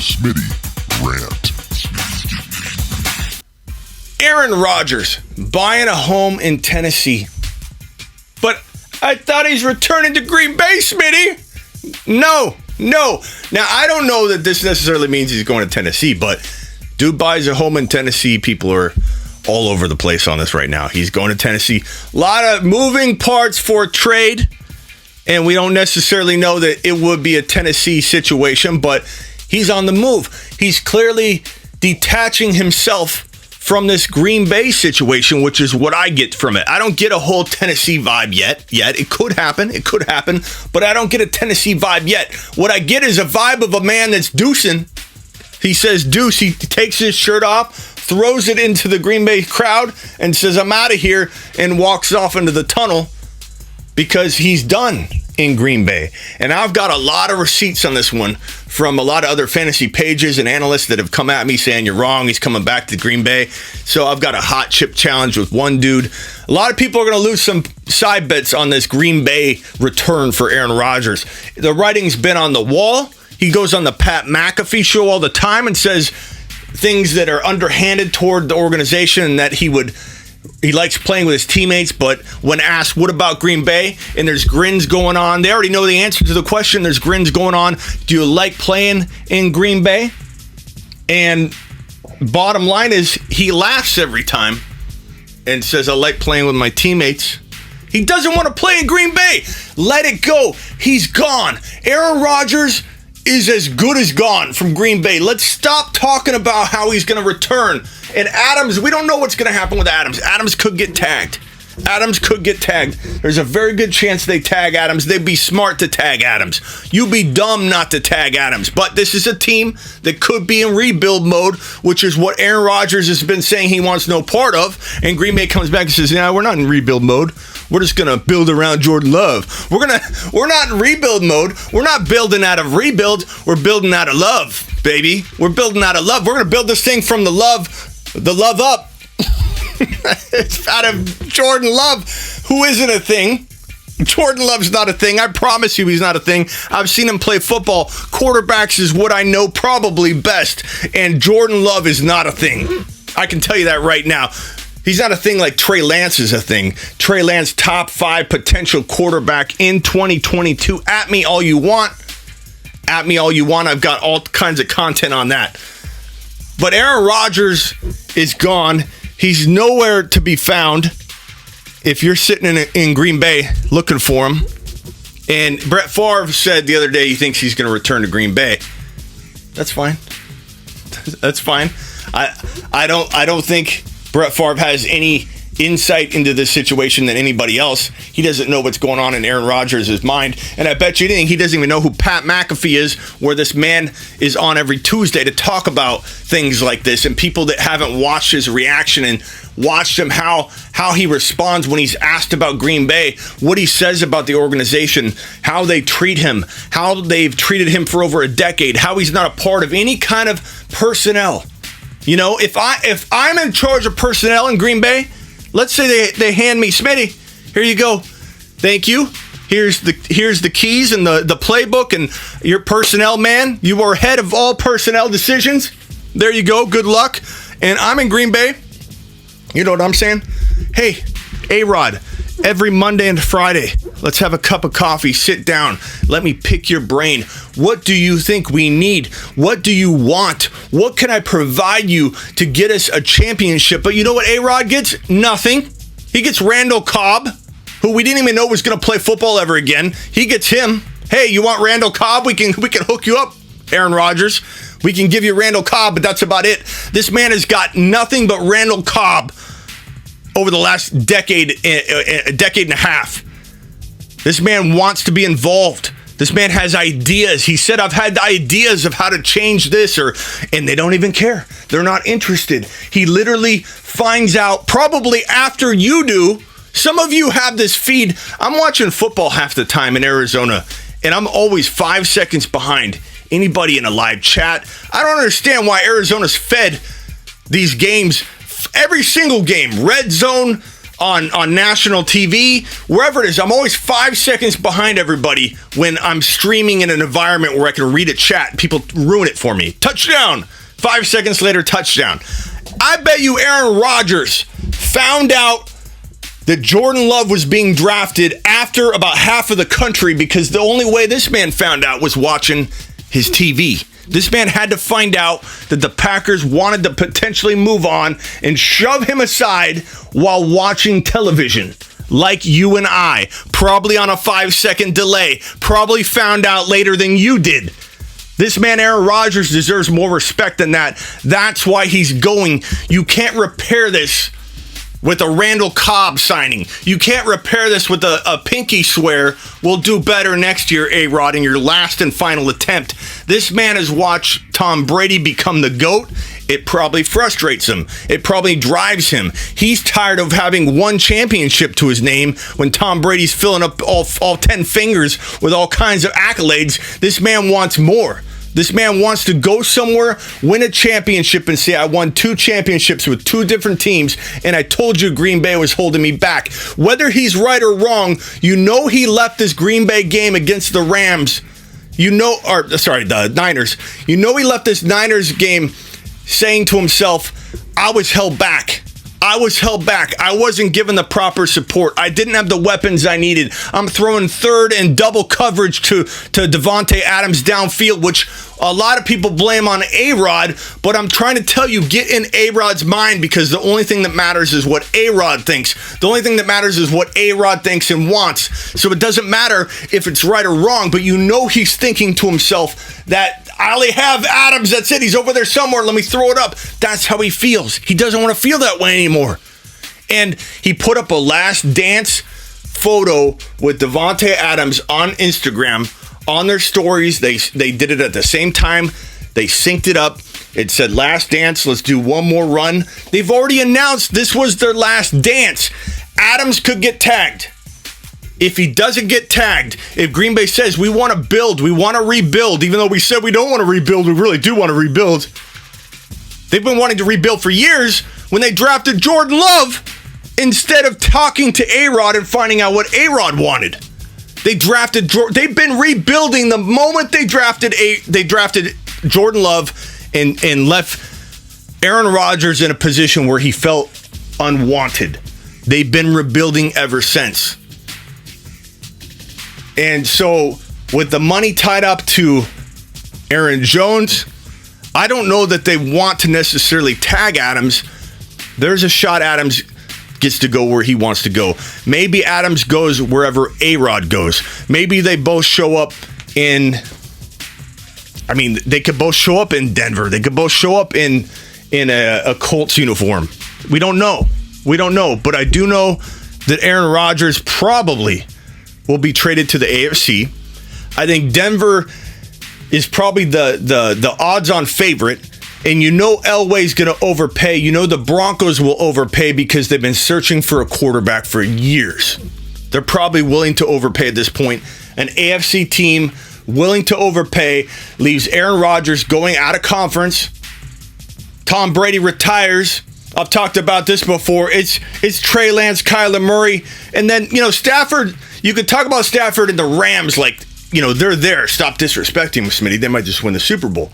Smitty Rant. Aaron Rodgers buying a home in Tennessee. But I thought he's returning to Green Bay, Smitty. No. Now, I don't know that this necessarily means he's going to Tennessee, but dude buys a home in Tennessee. People are all over the place on this right now. He's going to Tennessee. A lot of moving parts for trade, and we don't necessarily know that it would be a Tennessee situation, but he's on the move. He's clearly detaching himself from this Green Bay situation, which is what I get from it. I don't get a whole Tennessee vibe yet. It could happen, but I don't get a Tennessee vibe yet. What I get is a vibe of a man that's deucing. He says deuce, he takes his shirt off, throws it into the Green Bay crowd, and says, I'm out of here, and walks off into the tunnel because he's done in Green Bay. And I've got a lot of receipts on this one from a lot of other fantasy pages and analysts that have come at me saying you're wrong, he's coming back to Green Bay. So I've got a hot chip challenge with one dude. A lot of people are going to lose some side bets on this Green Bay return for Aaron Rodgers. The writing's been on the wall. He goes on the Pat McAfee show all the time and says things that are underhanded toward the organization and that he likes playing with his teammates, but when asked, what about Green Bay? And there's grins going on. They already know the answer to the question. There's grins going on. Do you like playing in Green Bay? And bottom line is he laughs every time and says, I like playing with my teammates. He doesn't want to play in Green Bay. Let it go. He's gone. Aaron Rodgers is as good as gone from Green Bay. Let's stop talking about how he's going to return. And Adams, we don't know what's going to happen with Adams. Adams could get tagged. There's a very good chance they tag Adams. They'd be smart to tag Adams. You'd be dumb not to tag Adams. But this is a team that could be in rebuild mode, which is what Aaron Rodgers has been saying he wants no part of. And Green Bay comes back and says, yeah, we're not in rebuild mode. We're just going to build around Jordan Love. We're not in rebuild mode. We're not building out of rebuild. We're building out of love, baby. We're building out of love. We're going to build this thing from the love up. It's out of Jordan Love, who isn't a thing. Jordan Love's not a thing. I promise you he's not a thing. I've seen him play football. Quarterbacks is what I know probably best. And Jordan Love is not a thing. I can tell you that right now. He's not a thing like Trey Lance is a thing. Trey Lance, top 5 potential quarterback in 2022. At me all you want. I've got all kinds of content on that. But Aaron Rodgers is gone. He's nowhere to be found if you're sitting in Green Bay looking for him. And Brett Favre said the other day he thinks he's going to return to Green Bay. That's fine. I don't think Brett Favre has any insight into this situation than anybody else. He doesn't know what's going on in Aaron Rodgers' mind. And I bet you anything, he doesn't even know who Pat McAfee is, where this man is on every Tuesday to talk about things like this. And people that haven't watched his reaction and watched him, how he responds when he's asked about Green Bay, what he says about the organization, how they treat him, how they've treated him for over a decade, how he's not a part of any kind of personnel. You know, if I'm in charge of personnel in Green Bay, let's say they hand me, Smitty, here you go. Thank you. Here's the keys and the playbook and your personnel man. You are head of all personnel decisions. There you go. Good luck. And I'm in Green Bay. You know what I'm saying? Hey, A-Rod, every Monday and Friday, let's have a cup of coffee, sit down, let me pick your brain. What do you think we need? What do you want? What can I provide you to get us a championship? But you know what A-Rod gets? Nothing. He gets Randall Cobb, who we didn't even know was going to play football ever again. He gets him. Hey, you want Randall Cobb? We can hook you up, Aaron Rodgers. We can give you Randall Cobb, but that's about it. This man has got nothing but Randall Cobb over the last decade and a half. This man wants to be involved. This man has ideas. He said, I've had ideas of how to change this, and they don't even care. They're not interested. He literally finds out probably after you do. Some of you have this feed. I'm watching football half the time in Arizona, and I'm always 5 seconds behind anybody in a live chat. I don't understand why Arizona's fed these games, every single game, red zone, on national TV, wherever it is. I'm always 5 seconds behind everybody when I'm streaming in an environment where I can read a chat. People ruin it for me. Touchdown. 5 seconds later, touchdown. I bet you Aaron Rodgers found out that Jordan Love was being drafted after about half of the country, because the only way this man found out was watching his TV. This man had to find out that the Packers wanted to potentially move on and shove him aside while watching television. Like you and I, probably on a 5-second delay, probably found out later than you did. This man, Aaron Rodgers, deserves more respect than that. That's why he's going. You can't repair this with a Randall Cobb signing. You can't repair this with a pinky swear, we'll do better next year, A-Rod, in your last and final attempt. This man has watched Tom Brady become the GOAT. It probably frustrates him. It probably drives him. He's tired of having one championship to his name when Tom Brady's filling up all 10 fingers with all kinds of accolades. This man wants more. This man wants to go somewhere, win a championship, and say, I won 2 championships with 2 different teams, and I told you Green Bay was holding me back. Whether he's right or wrong, you know he left this Green Bay game against the Rams. The Niners. You know he left this Niners game saying to himself, I was held back. I wasn't given the proper support. I didn't have the weapons I needed. I'm throwing third and double coverage to Davante Adams downfield, which a lot of people blame on A-Rod, but I'm trying to tell you, get in A-Rod's mind, because the only thing that matters is what A-Rod thinks. The only thing that matters is what A-Rod thinks and wants. So it doesn't matter if it's right or wrong, but you know he's thinking to himself that I only have Adams, that's it, he's over there somewhere, let me throw it up. That's how he feels. He doesn't want to feel that way anymore. And he put up a last dance photo with Davante Adams on Instagram on their stories. They did it at the same time. They synced it up. It said last dance, let's do one more run. They've already announced this was their last dance. Adams could get tagged. If he doesn't get tagged, if Green Bay says we want to build, we want to rebuild, even though we said we don't want to rebuild, we really do want to rebuild. They've been wanting to rebuild for years when they drafted Jordan Love instead of talking to A-Rod and finding out what A-Rod wanted. They've been rebuilding the moment they drafted Jordan Love and left Aaron Rodgers in a position where he felt unwanted. They've been rebuilding ever since. And so, with the money tied up to Aaron Jones, I don't know that they want to necessarily tag Adams. There's a shot Adams gets to go where he wants to go. Maybe Adams goes wherever A-Rod goes. Maybe they both show up they could both show up in Denver. They could both show up in a Colts uniform. We don't know. But I do know that Aaron Rodgers probably will be traded to the AFC. I think Denver is probably the odds-on favorite. And you know Elway's going to overpay. You know the Broncos will overpay because they've been searching for a quarterback for years. They're probably willing to overpay at this point. An AFC team willing to overpay leaves Aaron Rodgers going out of conference. Tom Brady retires. I've talked about this before. It's Trey Lance, Kyler Murray. And then, Stafford, you could talk about Stafford and the Rams like, they're there. Stop disrespecting him, Smitty. They might just win the Super Bowl.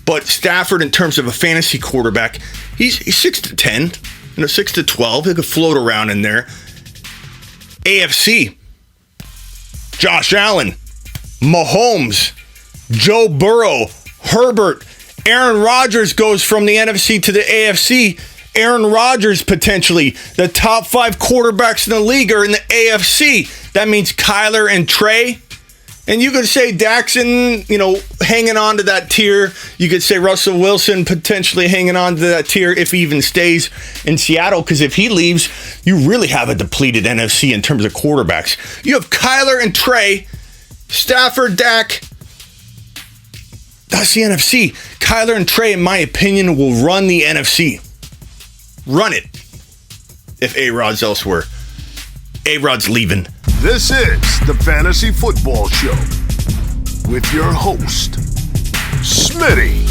But Stafford, in terms of a fantasy quarterback, he's 6-10, 6-12. He could float around in there. AFC, Josh Allen, Mahomes, Joe Burrow, Herbert. Aaron Rodgers goes from the NFC to the AFC. Aaron Rodgers, potentially, the top 5 quarterbacks in the league are in the AFC. That means Kyler and Trey. And you could say Daxon, hanging on to that tier. You could say Russell Wilson potentially hanging on to that tier if he even stays in Seattle. Because if he leaves, you really have a depleted NFC in terms of quarterbacks. You have Kyler and Trey, Stafford, Dak. That's the NFC. Kyler and Trey, in my opinion, will run the NFC. Run it. If A-Rod's elsewhere. A-Rod's leaving. This is the Fantasy Football Show with your host, Smitty.